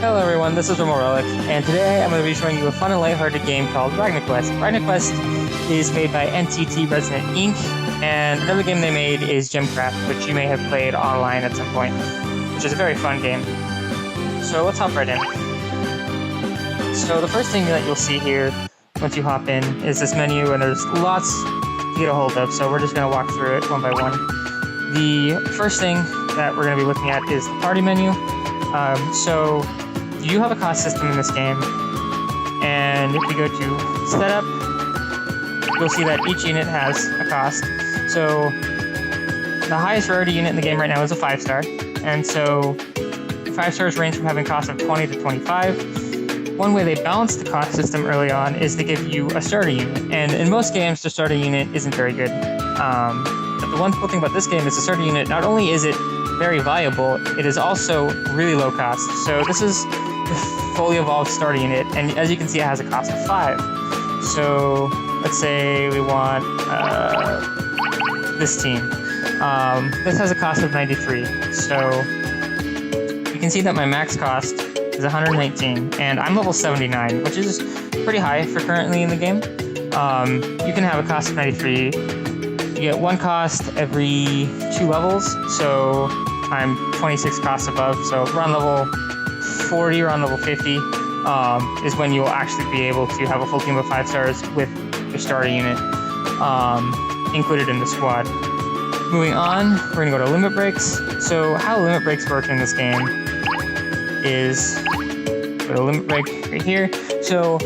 Hello everyone, this is Relic, and today I'm going to be showing you a fun and lighthearted game called RagnaQuest. RagnaQuest is made by NTT Resonant Inc, and another game they made is Gemcraft, which you may have played online at some point, which is a very fun game. So let's hop right in. So the first thing that you'll see here once you hop in is this menu, and there's lots to get a hold of, so we're just going to walk through it one by one. The first thing that we're going to be looking at is the party menu. So you have a cost system in this game, and if we go to setup, you'll see that each unit has a cost. So the highest rarity unit in the game right now is a 5-star, and so 5 stars range from having cost of 20 to 25. One way they balance the cost system early on is to give you a starter unit, and in most games the starter unit isn't very good. But the one cool thing about this game is the starter unit, not only is it very viable, it is also really low cost. So this is the fully evolved starter unit, and as you can see, it has a cost of 5. So let's say we want this team. This has a cost of 93. So you can see that my max cost is 119, and I'm level 79, which is pretty high for currently in the game. You can have a cost of 93. You get one cost every 2 levels, so I'm 26 costs above, so around level 40, around level 50 is when you'll actually be able to have a full team of 5 stars with your starter unit included in the squad. Moving on, we're going to go to limit breaks. So how limit breaks work in this game is, go to limit break right here. So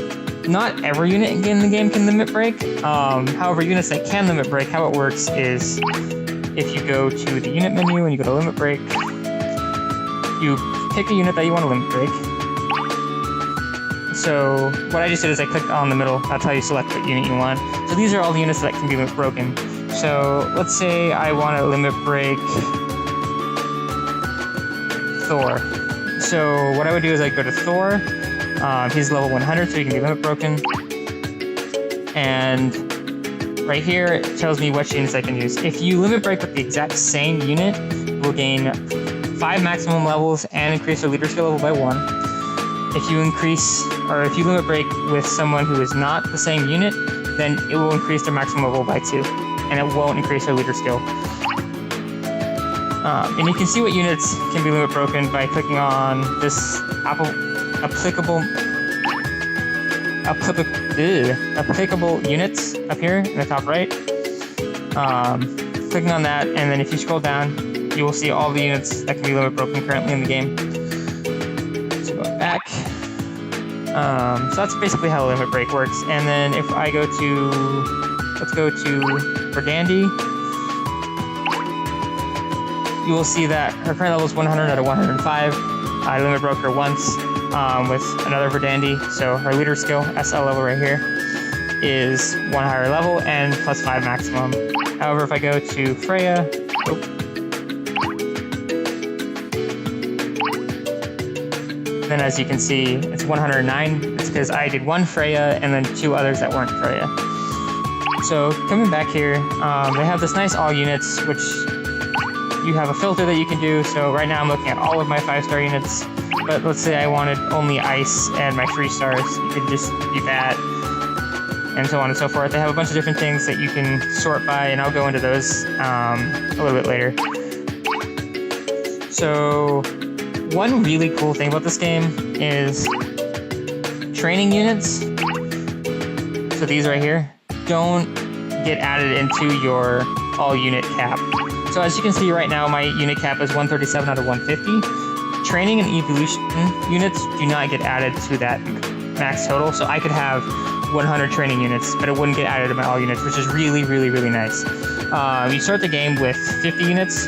not every unit in the game can limit break. However, units that can limit break, how it works is if you go to the unit menu and you go to limit break, you pick a unit that you want to limit break. So what I just did is I clicked on the middle. That's how you select what unit you want. So these are all the units that can be limit broken. So let's say I want to limit break Thor. So what I would do is I go to Thor. He's level 100, so he can be limit broken. And right here, it tells me which units I can use. If you limit break with the exact same unit, you will gain 5 maximum levels and increase your leader skill level by 1. If you limit break with someone who is not the same unit, then it will increase their maximum level by 2, and it won't increase their leader skill. And you can see what units can be limit broken by clicking on this applicable units up here in the top right. Clicking on that, and then if you scroll down, you will see all the units that can be limit broken currently in the game. So go back. So that's basically how limit break works. And then if I go to, let's go to Verdandi, you will see that her current level is 100 out of 105. I limit broke her once with another Verdandi, so her leader skill, SL level right here, is 1 higher level and plus 5 maximum. However, if I go to Freya, then as you can see, it's 109. It's because I did 1 Freya and then 2 others that weren't Freya. So coming back here, they have this nice all units, which you have a filter that you can do. So right now I'm looking at all of my 5-star units, but let's say I wanted only ice and my 3 stars. You could just do that, and so on and so forth. They have a bunch of different things that you can sort by, and I'll go into those a little bit later. So one really cool thing about this game is training units. So these right here don't get added into your all unit cap. So as you can see right now, my unit cap is 137 out of 150. Training and evolution units do not get added to that max total. So I could have 100 training units, but it wouldn't get added to my all units, which is really, really, really nice. You start the game with 50 units,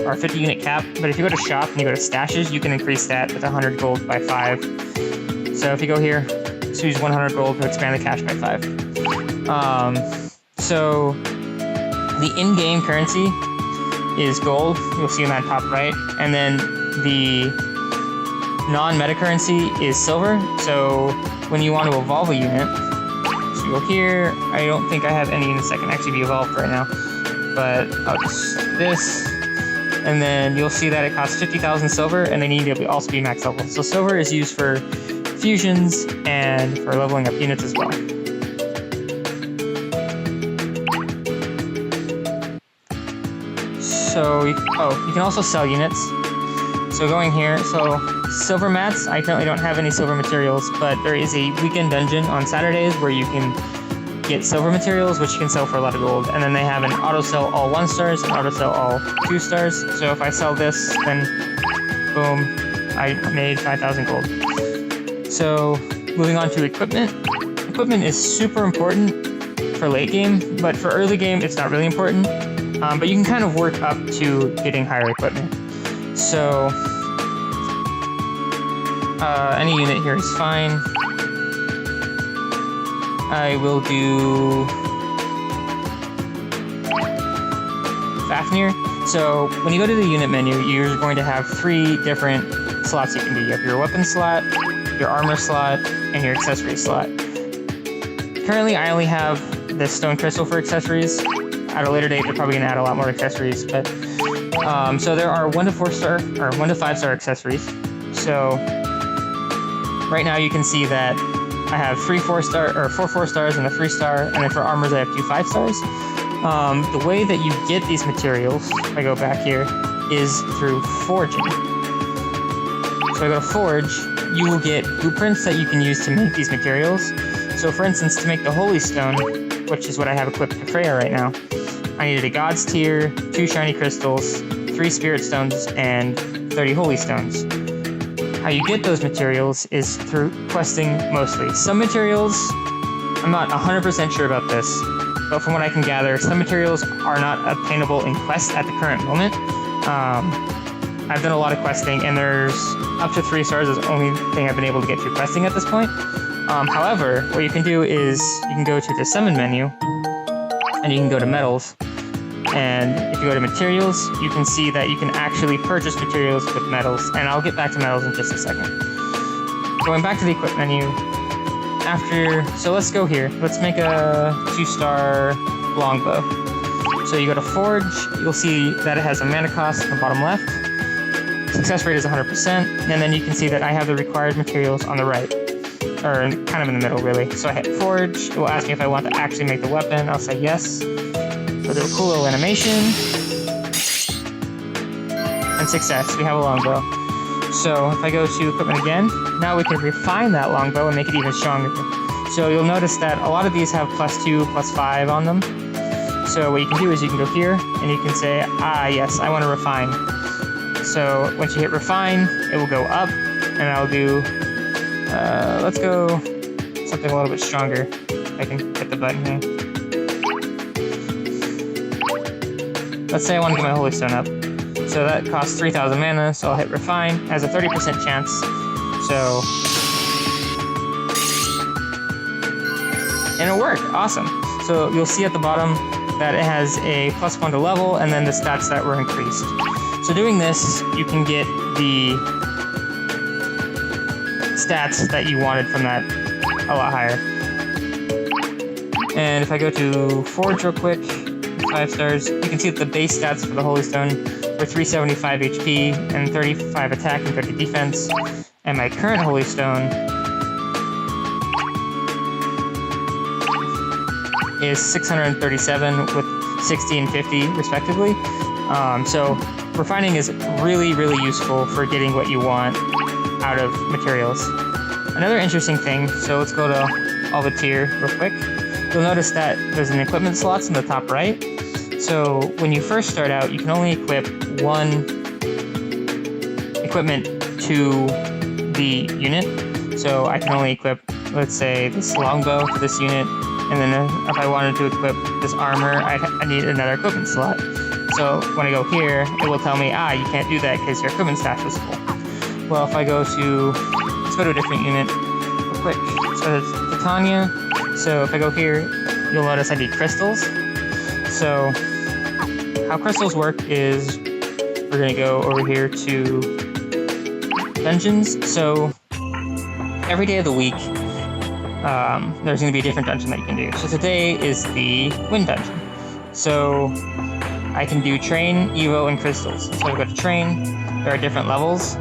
or 50 unit cap, but if you go to shop and you go to stashes, you can increase that with 100 gold by 5. So if you go here, just use 100 gold to expand the cash by 5. So the in-game currency is gold, you'll see in that top right, and then the non-meta currency is silver. So when you want to evolve a unit, so you go here, I don't think I have any units that can actually be evolved right now, but I'll just do this. And then you'll see that it costs 50,000 silver, and they need to also be max level. So silver is used for fusions and for leveling up units as well. So, you can also sell units. So going here, so silver mats, I currently don't have any silver materials, but there is a weekend dungeon on Saturdays where you can get silver materials, which you can sell for a lot of gold. And then they have an auto sell all 1 stars and auto sell all 2 stars. So if I sell this, then boom, I made 5,000 gold. So moving on to equipment. Equipment is super important for late game, but for early game, it's not really important. But you can kind of work up to getting higher equipment. So any unit here is fine. I will do Fafnir. So when you go to the unit menu, you're going to have 3 different slots you can do. You have your weapon slot, your armor slot, and your accessory slot. Currently, I only have the stone crystal for accessories. At a later date, they're probably going to add a lot more accessories. But so there are 1 to 4 star or 1 to 5 star accessories. So right now you can see that I have 4 4 stars and a 3 star, and then for armors I have 2 5 stars. The way that you get these materials, if I go back here, is through forging. So I go to forge, you will get blueprints that you can use to make these materials. So for instance, to make the holy stone, which is what I have equipped to Freya right now, I needed a god's tier, 2 shiny crystals, 3 spirit stones, and 30 holy stones. How you get those materials is through questing mostly. Some materials, I'm not 100% sure about this, but from what I can gather, some materials are not obtainable in quests at the current moment. I've done a lot of questing, and there's up to 3 stars is the only thing I've been able to get through questing at this point. However, what you can do is you can go to the summon menu, and you can go to metals. And if you go to materials, you can see that you can actually purchase materials with metals, and I'll get back to metals in just a second. Going back to the equip menu, so let's go here. Let's make a 2-star longbow. So you go to forge, you'll see that it has a mana cost in the bottom left. Success rate is 100%, and then you can see that I have the required materials on the right. Or kind of in the middle, really. So I hit forge, it will ask me if I want to actually make the weapon, I'll say yes. So do a cool little animation. And success, we have a longbow. So if I go to equipment again, now we can refine that longbow and make it even stronger. So you'll notice that a lot of these have +2, +5 on them. So what you can do is you can go here and you can say, yes, I want to refine. So once you hit refine, it will go up, and I'll do, let's go something a little bit stronger. I can hit the button here. Let's say I want to get my holy stone up. So that costs 3,000 mana, so I'll hit refine. It has a 30% chance. So, and it'll work. Awesome. So you'll see at the bottom that it has a +1 to level, and then the stats that were increased. So doing this, you can get the stats that you wanted from that a lot higher. And if I go to Forge real quick, 5 stars, you can see that the base stats for the Holy Stone were 375 HP and 35 attack and 30 defense. And my current Holy Stone is 637 with 60 and 50 respectively. So refining is really, really useful for getting what you want out of materials. Another interesting thing, so let's go to all the tier real quick. You'll notice that there's an equipment slots in the top right. So when you first start out, you can only equip one equipment to the unit. So I can only equip, let's say, this longbow to this unit, and then if I wanted to equip this armor, I need another equipment slot. So when I go here, it will tell me, you can't do that because your equipment stash is full. Well, if I go to, let's go to a different unit real quick. So it's Titania. So if I go here, you'll notice I need crystals. So how crystals work is we're going to go over here to dungeons. So every day of the week, there's going to be a different dungeon that you can do. So today is the wind dungeon. So I can do Train, Evo, and Crystals. So I go to Train, there are different levels,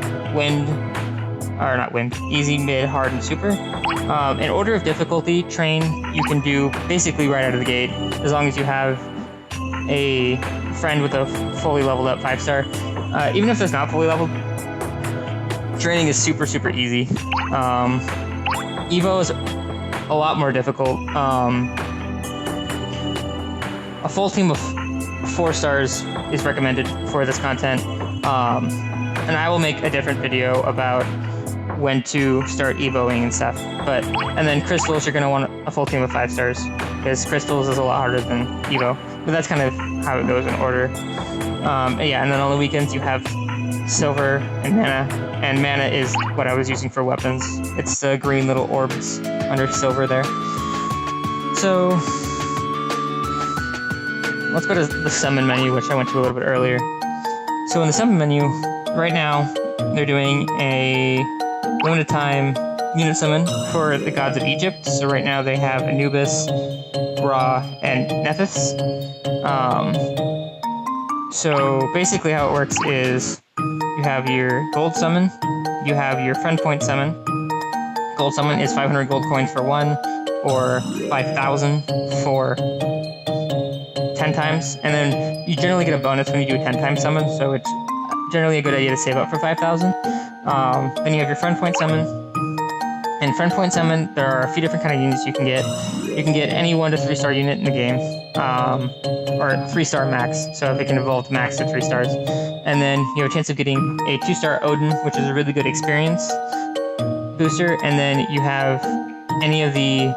Easy, Mid, Hard, and Super. In order of difficulty, Train you can do basically right out of the gate, as long as you have a friend with a fully leveled up 5-star. Even if it's not fully leveled, training is super, super easy. Evo is a lot more difficult. A full team of 4 stars is recommended for this content. And I will make a different video about when to start evoing and stuff. And then crystals, you're going to want a full team of 5 stars, because crystals is a lot harder than evo. But that's kind of how it goes in order. Yeah, and then on the weekends you have silver and mana is what I was using for weapons. It's the green little orbs under silver there. So let's go to the summon menu, which I went to a little bit earlier. So in the summon menu, right now, they're doing a limited time unit summon for the gods of Egypt. So right now they have Anubis, Ra, and Nephthys. So basically how it works is you have your gold summon, you have your friend point summon. Gold summon is 500 gold coins for 1, or 5,000 for 10 times, and then you generally get a bonus when you do a 10 times summon, so it's generally a good idea to save up for 5,000. Then you have your friend point summon. In friend point summon, there are a few different kind of units you can get. You can get any 1 to 3 star unit in the game, or 3 star max, so if it can evolve max to 3 stars. And then you have a chance of getting a 2-star Odin, which is a really good experience booster, and then you have any of the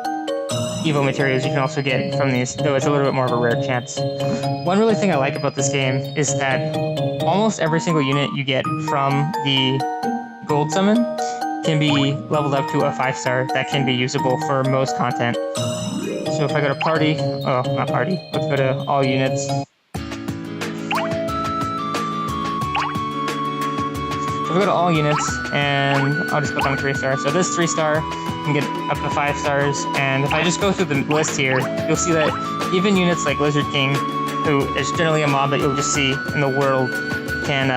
Evo materials you can also get from these, though it's a little bit more of a rare chance. One really thing I like about this game is that almost every single unit you get from the gold summon can be leveled up to a 5-star that can be usable for most content. So if I go to party, not party, let's go to all units. So if I go to all units, and I'll just click on 3-star. So this 3-star can get up to 5 stars, and if I just go through the list here, you'll see that even units like Lizard King, who is generally a mob that you'll just see in the world, can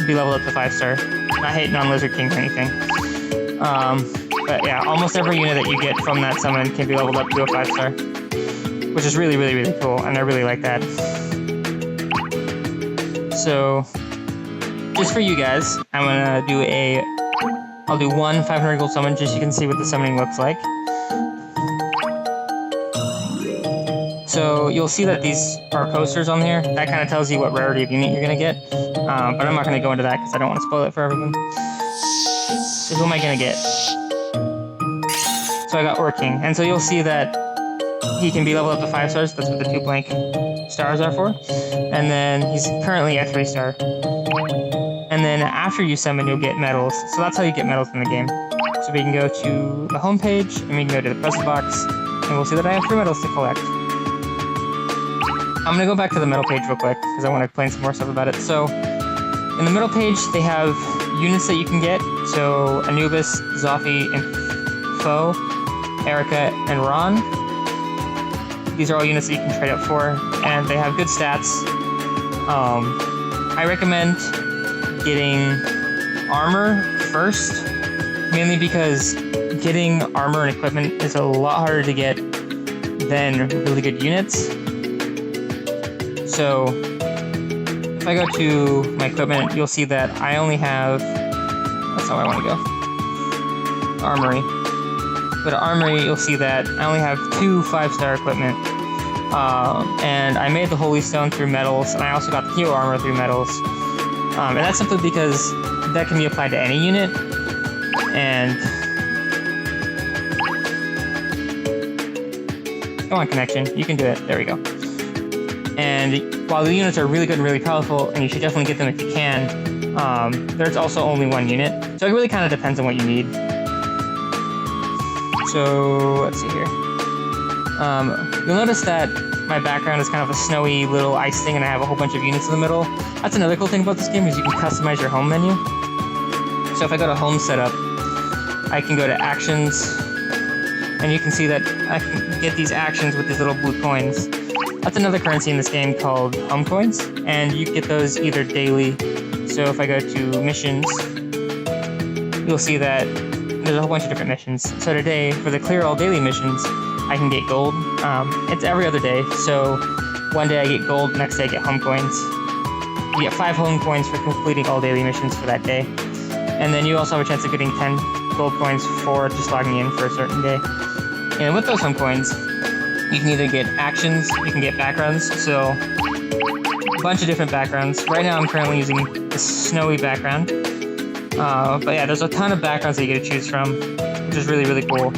be leveled up to 5-star. Not hating on Lizard King or anything. But yeah, almost every unit that you get from that summon can be leveled up to a 5-star, which is really, really, really cool, and I really like that. So, just for you guys, I'll do one 500 gold summon just so you can see what the summoning looks like. So you'll see that these are posters on here. That kind of tells you what rarity of unit you're going to get. But I'm not going to go into that because I don't want to spoil it for everyone. So who am I going to get? So I got King, and so you'll see that he can be leveled up to 5 stars. That's what the 2 blank stars are for. And then he's currently at 3-star. And then after you summon, you'll get medals. So that's how you get medals in the game. So we can go to the home page, and we can go to the quest box, and we'll see that I have 3 medals to collect. I'm gonna go back to the medal page real quick, because I want to explain some more stuff about it. So, in the middle page, they have units that you can get. So, Anubis, Zophie, and Foe, Erica, and Ron. These are all units that you can trade up for, and they have good stats. I recommend getting armor first, mainly because getting armor and equipment is a lot harder to get than really good units. So if I go to my equipment, you'll see that I only have, that's not where I want to go, Armory. Go to Armory, you'll see that I only have 2 5-star equipment. And I made the Holy Stone through medals, and I also got the Hero Armor through medals. And that's simply because that can be applied to any unit, and come on, connection, you can do it, there we go. And while the units are really good and really powerful, and you should definitely get them if you can, there's also only 1 unit, so it really kind of depends on what you need. So, let's see here. You'll notice that my background is kind of a snowy little ice thing, and I have a whole bunch of units in the middle. That's another cool thing about this game, is you can customize your home menu. So if I go to home setup, I can go to actions, and you can see that I can get these actions with these little blue coins. That's another currency in this game called home coins, and you get those either daily. So if I go to missions, you'll see that there's a whole bunch of different missions. So today, for the clear all daily missions, I can get gold. It's every other day, so one day I get gold, next day I get home coins. You get 5 home coins for completing all daily missions for that day. And then you also have a chance of getting 10 gold coins for just logging in for a certain day. And with those home coins, you can either get actions, you can get backgrounds, so a bunch of different backgrounds. Right now I'm currently using the snowy background. But yeah, there's a ton of backgrounds that you get to choose from, which is really, really cool.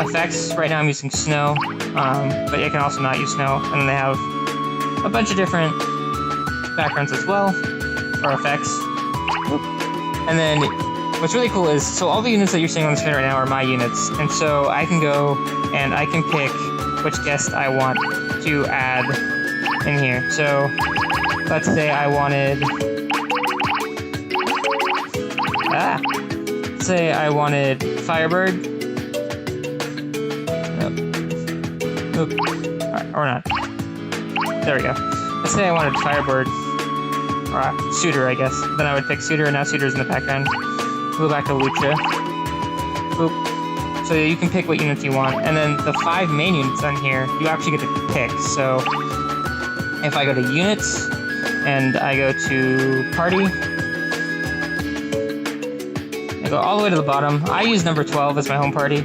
Effects, right now I'm using snow, but you can also not use snow. And then they have a bunch of different backgrounds as well, or effects. And then what's really cool is, so all the units that you're seeing on the screen right now are my units, and so I can go and I can pick which guest I want to add in here. So let's say I wanted, say I wanted Firebird. Nope. Or not. There we go. Let's say I wanted Firebird. Or Suitor, I guess. Then I would pick Suitor, and now Suitor's in the background. Go back to Lucha. Boop. So you can pick what units you want. And then the 5 main units on here, you actually get to pick. So if I go to Units, and I go to Party, I go all the way to the bottom. I use number 12 as my home party,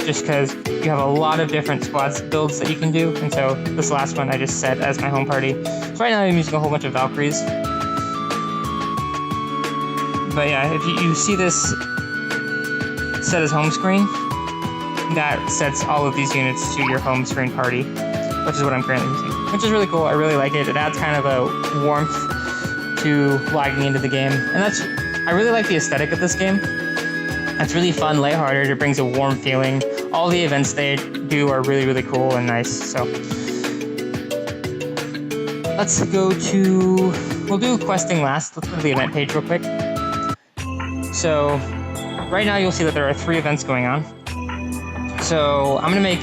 just because you have a lot of different squads builds that you can do, and so this last one I just set as my home party. So right now I'm using a whole bunch of Valkyries. But yeah, if you see this set as home screen, that sets all of these units to your home screen party, which is what I'm currently using, which is really cool. I really like it. It adds kind of a warmth to logging into the game, and I really like the aesthetic of this game. It's really fun, lighthearted, it brings a warm feeling. All the events they do are really, really cool and nice, so. Let's go to, we'll do questing last. Let's go to the event page real quick. So, right now you'll see that there are 3 events going on. So, I'm gonna make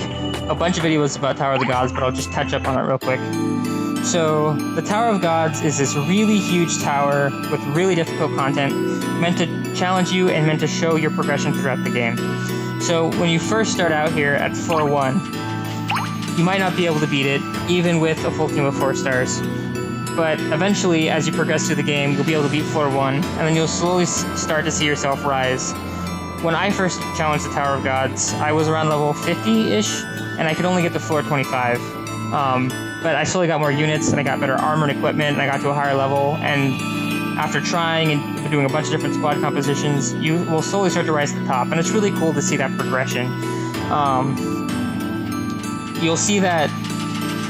a bunch of videos about Tower of the Gods, but I'll just touch up on it real quick. So, the Tower of Gods is this really huge tower with really difficult content, meant to challenge you and meant to show your progression throughout the game. So when you first start out here at floor 1, you might not be able to beat it, even with a full team of 4 stars. But eventually, as you progress through the game, you'll be able to beat floor 1, and then you'll slowly start to see yourself rise. When I first challenged the Tower of Gods, I was around level 50-ish, and I could only get to floor 25. But I slowly got more units, and I got better armor and equipment, and I got to a higher level, and after trying and doing a bunch of different squad compositions, you will slowly start to rise to the top, and it's really cool to see that progression. You'll see that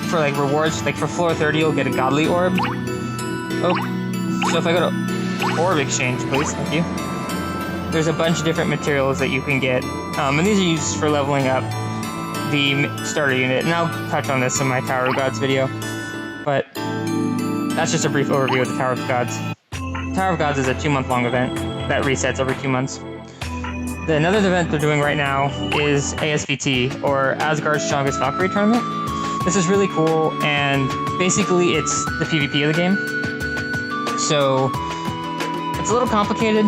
for like rewards, like for floor 30, you'll get a godly orb. Oh, so if I go to orb exchange, please, thank you. There's a bunch of different materials that you can get, and these are used for leveling up the starter unit, and I'll touch on this in my Tower of Gods video, but that's just a brief overview of the Tower of Gods. Tower of Gods is a 2-month-long event that resets every 2 months. Another event they're doing right now is ASVT, or Asgard's Strongest Valkyrie Tournament. This is really cool, and basically it's the PvP of the game. So it's a little complicated,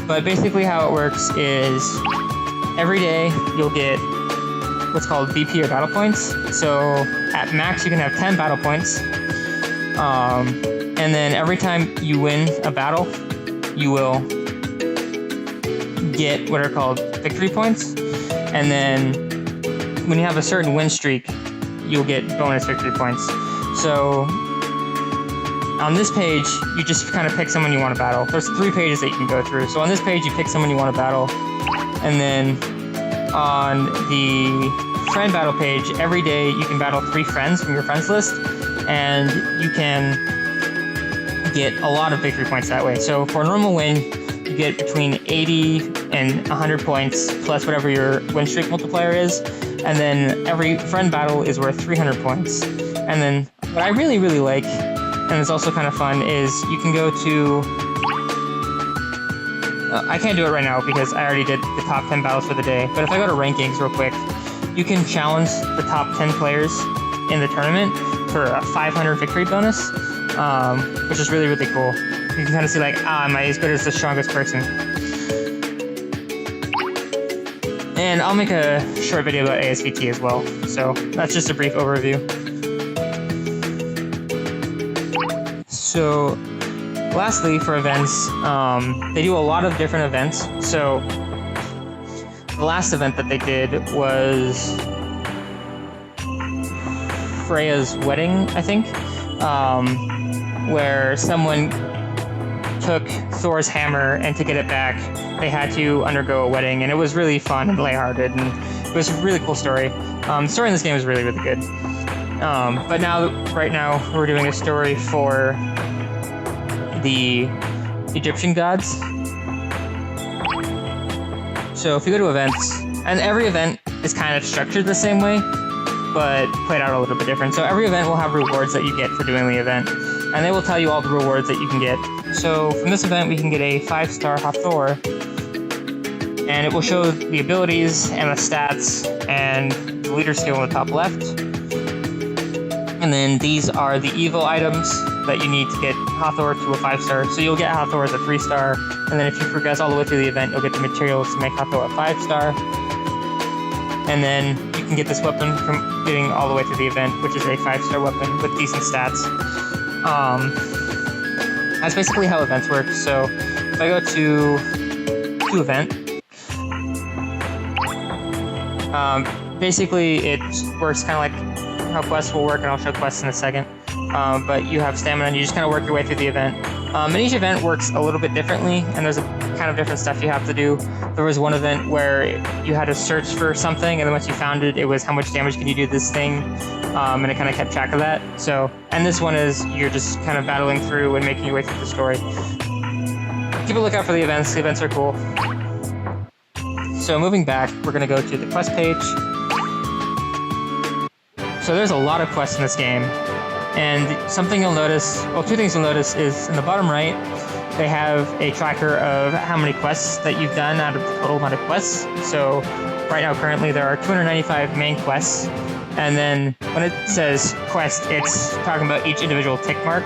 but basically how it works is every day you'll get what's called BP or battle points. So at max you can have 10 battle points. And then every time you win a battle, you will get what are called victory points. And then when you have a certain win streak, you'll get bonus victory points. So on this page, you just kind of pick someone you want to battle. There's 3 pages that you can go through. So on this page, you pick someone you want to battle. And then on the friend battle page, every day you can battle 3 friends from your friends list. And you can get a lot of victory points that way. So for a normal win, you get between 80 and 100 points, plus whatever your win streak multiplier is. And then every friend battle is worth 300 points. And then what I really, really like, and it's also kind of fun, is you can go to... I can't do it right now because I already did the top 10 battles for the day. But if I go to rankings real quick, you can challenge the top 10 players in the tournament for a 500 victory bonus, which is really, really cool. You can kind of see like, am I as good as the strongest person? And I'll make a short video about ASVT as well. So that's just a brief overview. So lastly, for events, they do a lot of different events. So the last event that they did was Freya's wedding, I think, where someone took Thor's hammer, and to get it back, they had to undergo a wedding, and it was really fun and lighthearted, and it was a really cool story. The story in this game is really, really good. But right now, we're doing a story for the Egyptian gods. So if you go to events, and every event is kind of structured the same way, but played out a little bit different. So every event will have rewards that you get for doing the event, and they will tell you all the rewards that you can get. So from this event, we can get a 5-star Hathor, and it will show the abilities and the stats and the leader skill on the top left. And then these are the evil items that you need to get Hathor to a 5-star. So you'll get Hathor as a 3-star, and then if you progress all the way through the event, you'll get the materials to make Hathor a 5-star. And then you can get this weapon from getting all the way through the event, which is a 5-star weapon with decent stats. That's basically how events work. So if I go to event, basically it works kind of like how quests will work, and I'll show quests in a second. But you have stamina, and you just kind of work your way through the event. And each event works a little bit differently, and there's a kind of different stuff you have to do. There was one event where you had to search for something, and then once you found it, it was how much damage can you do this thing, and it kind of kept track of that. So, and this one is you're just kind of battling through and making your way through the story. Keep a lookout for the events. The events are cool. So moving back, we're going to go to the quest page. So there's a lot of quests in this game. And something you'll notice, well, two things you'll notice is in the bottom right, they have a tracker of how many quests that you've done out of the total amount of quests. So right now, currently, there are 295 main quests. And then when it says quest, it's talking about each individual tick mark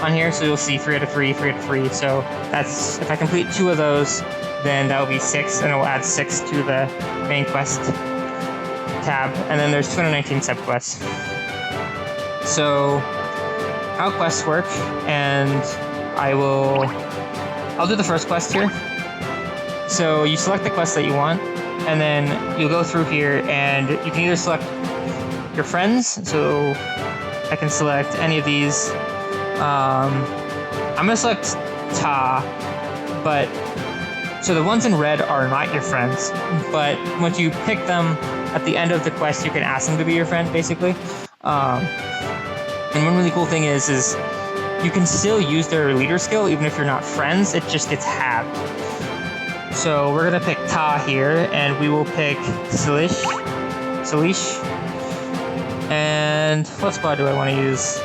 on here. So you'll see 3 out of 3, 3 out of 3. So that's, if I complete 2 of those, then that will be 6, and it will add 6 to the main quest tab. And then there's 219 sub-quests. So how quests work, and I'll do the first quest here. So you select the quest that you want, and then you'll go through here, and you can either select your friends. So I can select any of these. I'm gonna select Ta, but so the ones in red are not your friends, but once you pick them at the end of the quest, you can ask them to be your friend, basically. And one really cool thing is you can still use their leader skill even if you're not friends. It just gets halved. So we're gonna pick Ta here, and we will pick Salish. And what squad do I want to use?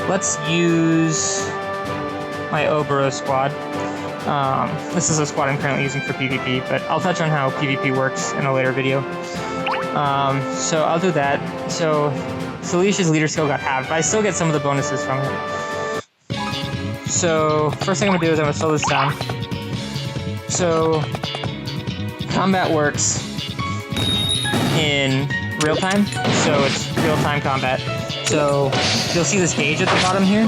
Let's use my Oboro squad. This is a squad I'm currently using for PvP, but I'll touch on how PvP works in a later video. So I'll do that. So Salish's leader skill got halved, but I still get some of the bonuses from it. So first thing I'm gonna do is I'm gonna slow this down. So combat works in real time, so it's real-time combat. So you'll see this gauge at the bottom here.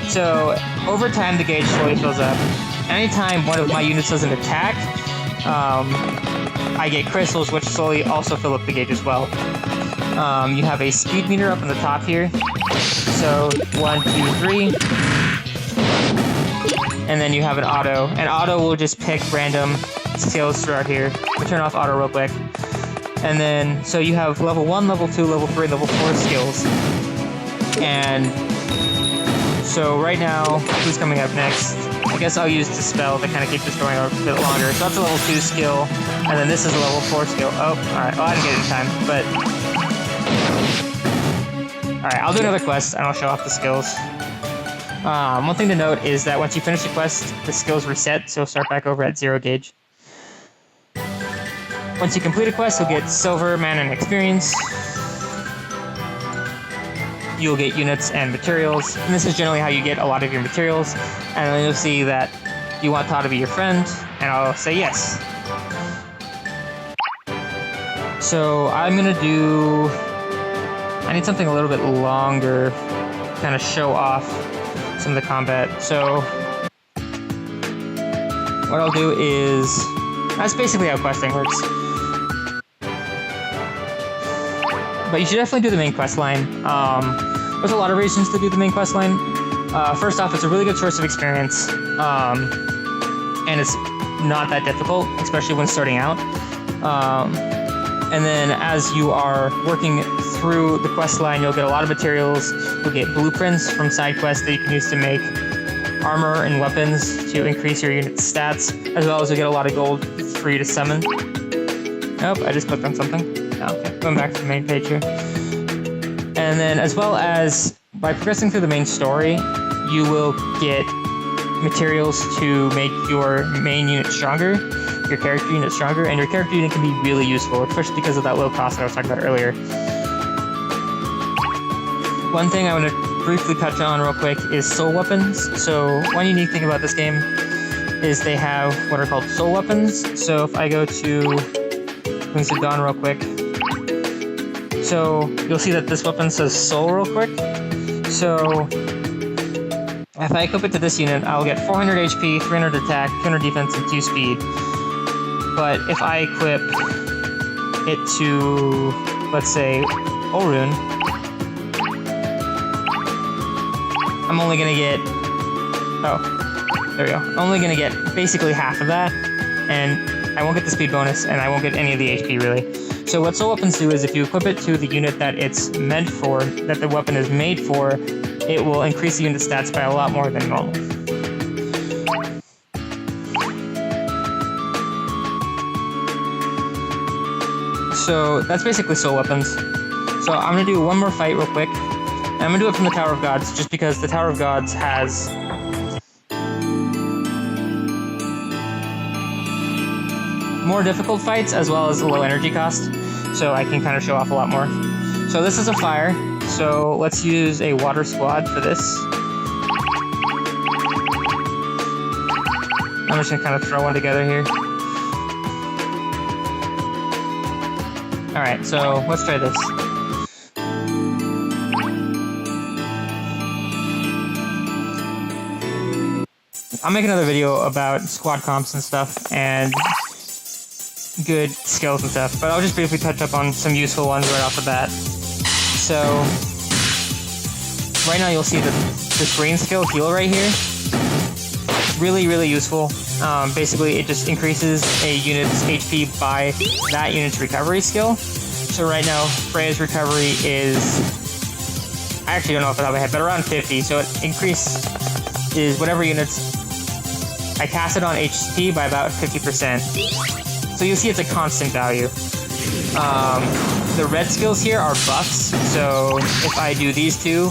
So over time, the gauge slowly fills up. Anytime one of my units does an attack, I get crystals, which slowly also fill up the gauge as well. You have a speed meter up on the top here. So 1, 2, 3. And then you have an auto. And auto will just pick random skills throughout here. We'll turn off auto real quick. And then, so you have level 1, level 2, level 3, level 4 skills. And so right now, who's coming up next? I guess I'll use Dispel to kind of keep this going a bit longer. So that's a level 2 skill. And then this is a level 4 skill. Oh, alright. Well, I didn't get it in time, but alright, I'll do another quest, and I'll show off the skills. One thing to note is that once you finish the quest, the skills reset, so start back over at 0 gauge. Once you complete a quest, you'll get silver, mana, and experience. you'll get units and materials. And this is generally how you get a lot of your materials. And then you'll see that you want Ta to be your friend, and I'll say yes. So I'm gonna do... I need something a little bit longer to kind of show off some of the combat. So what I'll do is... That's basically how questing works. But you should definitely do the main quest line. There's a lot of reasons to do the main quest line. First off, it's a really good source of experience. And it's not that difficult, especially when starting out. And then as you are working through the quest line, you'll get a lot of materials. You'll get blueprints from side quests that you can use to make armor and weapons to increase your unit's stats, as well as you'll get a lot of gold for you to summon. Nope, I just clicked on something. Oh, okay, going back to the main page here. And then as well as by progressing through the main story, you will get materials to make your main unit stronger, your character unit stronger, and your character unit can be really useful, especially because of that low cost that I was talking about earlier. One thing I want to briefly touch on real quick is soul weapons. So one unique thing about this game is they have what are called soul weapons. So if I go to Wings of Dawn real quick, so you'll see that this weapon says soul real quick. So if I equip it to this unit, I'll get 400 HP, 300 attack, 200 defense, and 2 speed. But if I equip it to, let's say, Orun, I'm only gonna get... Oh, there we go. I'm only gonna get basically half of that, and I won't get the speed bonus, and I won't get any of the HP, really. So what soul weapons do is if you equip it to the unit that it's meant for, that the weapon is made for, it will increase the unit stats by a lot more than normal. So that's basically soul weapons. So I'm gonna do one more fight real quick. And I'm gonna do it from the Tower of Gods, just because the Tower of Gods has more difficult fights as well as a low energy cost, so I can kind of show off a lot more. So this is a fire, so let's use a water squad for this. I'm just gonna kind of throw one together here. Alright, so let's try this. I'll make another video about squad comps and stuff, and good skills and stuff, but I'll just briefly touch up on some useful ones right off the bat. So, right now you'll see this green skill, heal, right here. Really, really useful. Basically, it just increases a unit's HP by that unit's recovery skill. So right now, Freya's recovery is... I actually don't know off the top of my head, but around 50, so it increases whatever units... I cast it on HP by about 50%. So you'll see it's a constant value. The red skills here are buffs, so if I do these two,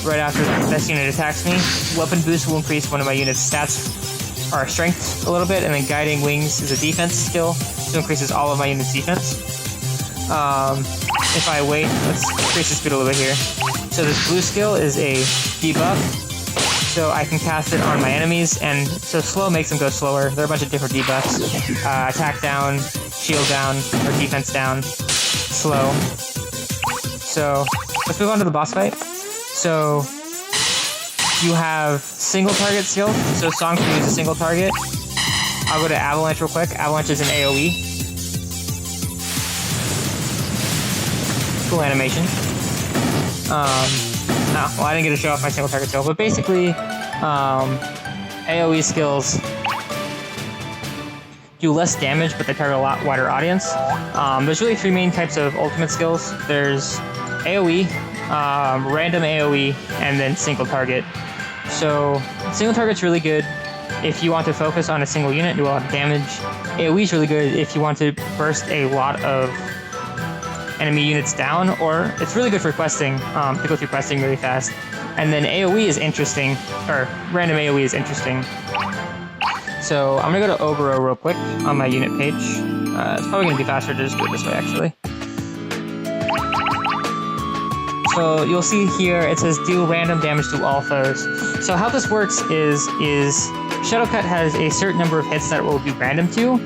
right after this unit attacks me, weapon boost will increase one of my unit's stats, or strength a little bit, and then guiding wings is a defense skill, so it increases all of my unit's defense. If I wait, let's increase the speed a little bit here. So this blue skill is a debuff, so I can cast it on my enemies, and so slow makes them go slower. There are a bunch of different debuffs. Attack down, shield down, or defense down, slow. So, let's move on to the boss fight. So, you have single target skill, so Song can use a single target. I'll go to Avalanche real quick. Avalanche is an AoE. Cool animation. No, well, I didn't get to show off my single target skill, but basically, AoE skills do less damage, but they target a lot wider audience. There's really three main types of ultimate skills. There's AoE, random AoE, and then single target. So, single target's really good if you want to focus on a single unit and do a lot of damage. AoE is really good if you want to burst a lot of enemy units down, or it's really good for questing, to go through questing really fast. And then AoE is interesting, or random AoE is interesting. So I'm gonna go to Obero real quick on my unit page. It's probably gonna be faster to just do it this way, actually. So So you'll see here it says deal random damage to all foes. So how this works is Shadowcut has a certain number of hits that it will do random to.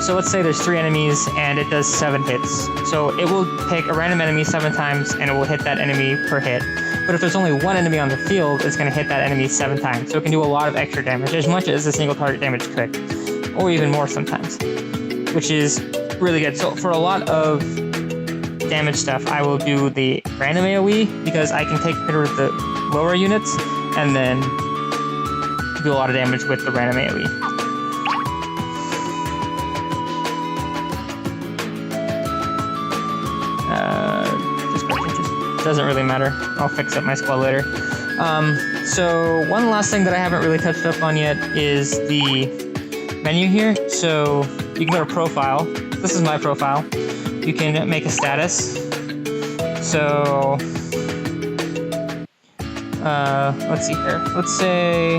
So let's say there's 3 enemies and it does 7 hits. So it will pick a random enemy 7 times and it will hit that enemy per hit. But if there's only 1 enemy on the field, it's going to hit that enemy 7 times. So it can do a lot of extra damage, as much as a single target damage could. Or even more sometimes. Which is really good. So for a lot of damage stuff, I will do the random AoE, because I can take rid of the lower units and then do a lot of damage with the random AoE. Doesn't really matter. I'll fix up my squad later. So one last thing that I haven't really touched up on yet is the menu here. So you can go to profile. This is my profile. You can make a status. So let's see here. Let's say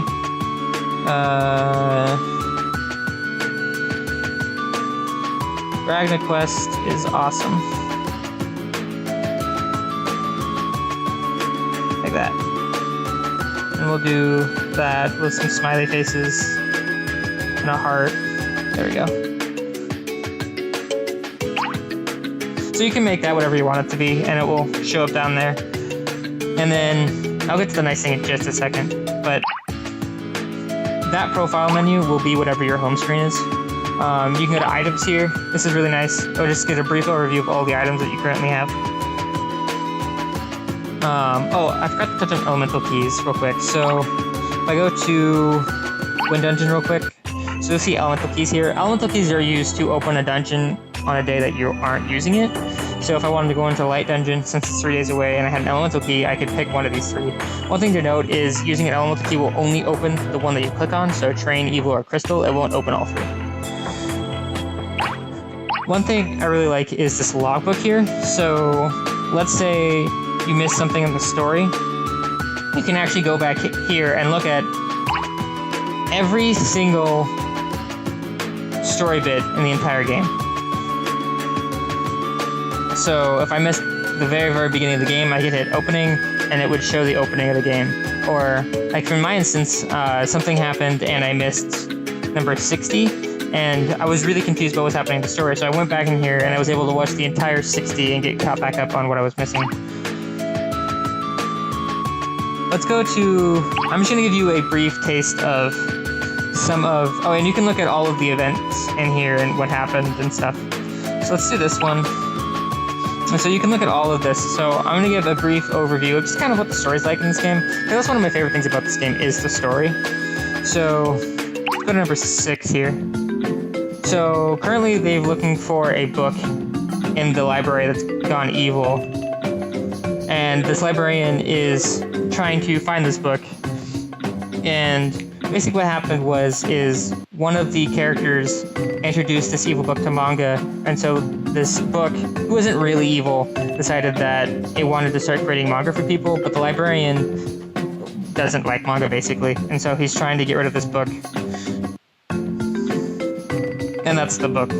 RagnaQuest is awesome. Like that. And we'll do that with some smiley faces and a heart. There we go. So you can make that whatever you want it to be, and it will show up down there. And then I'll get to the nice thing in just a second, but that profile menu will be whatever your home screen is. You can go to items here. This is really nice. It'll just get a brief overview of all the items that you currently have. Oh, I forgot to touch on elemental keys real quick. So if I go to Win Dungeon real quick, so you'll see elemental keys here. Elemental keys are used to open a dungeon on a day that you aren't using it. So if I wanted to go into Light Dungeon, since it's 3 days away and I had an elemental key, I could pick one of these 3. One thing to note is using an elemental key will only open the one that you click on, so Train, Evil, or Crystal. It won't open all 3. One thing I really like is this logbook here. So let's say you missed something in the story. You can actually go back here and look at every single story bit in the entire game. So if I missed the very, very beginning of the game, I could hit opening and it would show the opening of the game. Or like for my instance, something happened and I missed number 60 and I was really confused about what's happening in the story. So I went back in here and I was able to watch the entire 60 and get caught back up on what I was missing. Let's go to, I'm just going to give you a brief taste of some of, oh, and you can look at all of the events in here and what happened and stuff. So let's do this one. And so you can look at all of this. So I'm going to give a brief overview of just kind of what the story's like in this game. Because that's one of my favorite things about this game is the story. So let's go to number 6 here. So currently they're looking for a book in the library that's gone evil. And this librarian is trying to find this book. And basically what happened is one of the characters introduced this evil book to manga, and so this book, who isn't really evil, decided that it wanted to start creating manga for people, but the librarian doesn't like manga basically, and so he's trying to get rid of this book. And that's the book.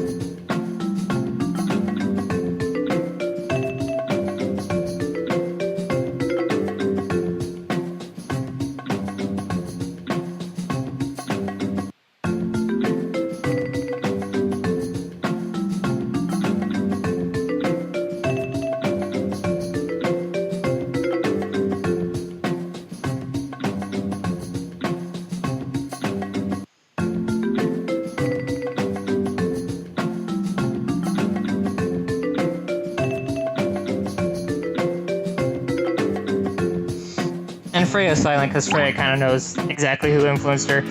And Freya's silent because Freya kind of knows exactly who influenced her.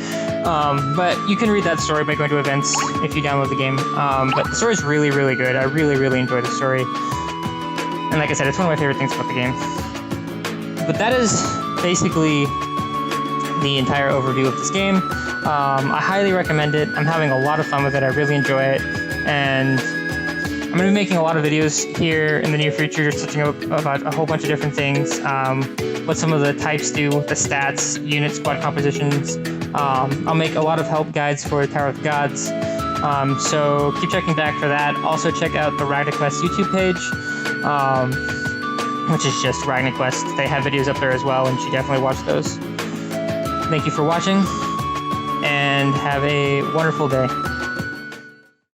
But you can read that story by going to events if you download the game. But the story's really, really good. I really, really enjoy the story. And like I said, it's one of my favorite things about the game. But that is basically the entire overview of this game. I highly recommend it. I'm having a lot of fun with it. I really enjoy it. And I'm going to be making a lot of videos here in the near future, just touching up about a whole bunch of different things. What some of the types do, the stats, unit squad compositions. I'll make a lot of help guides for Tower of the Gods. So keep checking back for that. Also check out the RagnaQuest YouTube page. which is just RagnaQuest. They have videos up there as well, and you should definitely watch those. Thank you for watching, and have a wonderful day.